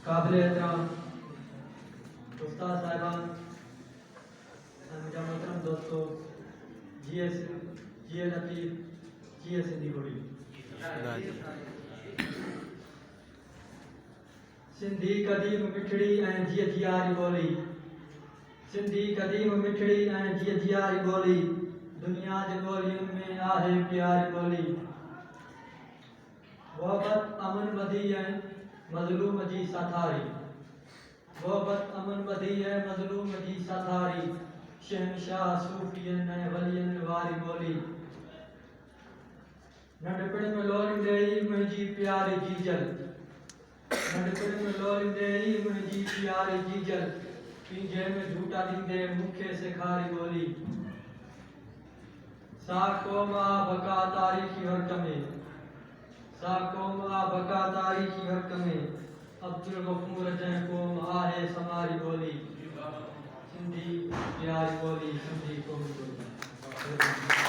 काबिल एहतराम उस्ताद साहिबान, मेरा मोहतरम दोस्तों, जी लतीफ़, जी सिंधी घोड़ी। सिंधी क़दीम मिठड़ी ऐं जीअ जियारी ॿोली, सिंधी क़दीम मिठड़ी ऐं जीअ जियारी ॿोली, दुनिया जे ॿोलियुनि में आहे प्यारी ॿोली। मोहब्बत अमन वधी ऐं मज़लूम जी साथारी, मोहब्बत अमन वधी ऐं मज़लूम जी साथारी, शहनशाह सूफ़ियनि ऐं वलियनि वारी ॿोली। नंढपिण में लोलींदे ई मुंहिंजी प्यारी जीजल, नंढपिण में लोलींदे ई मुंहिंजी प्यारी जीजल, पींझे में झूटा ॾींदे मूंखे सेखारी ॿोली। सा क़ौम आ बका तारीख़ी हक़ में, सा क़ौम आ बका तारीख़ी हक़ में, अब्दुल गफूर जंहिं क़ौम आहे समारी ॿोली। सिंधी प्यारी ॿोली, सिंधी क़ौमी ॿोली।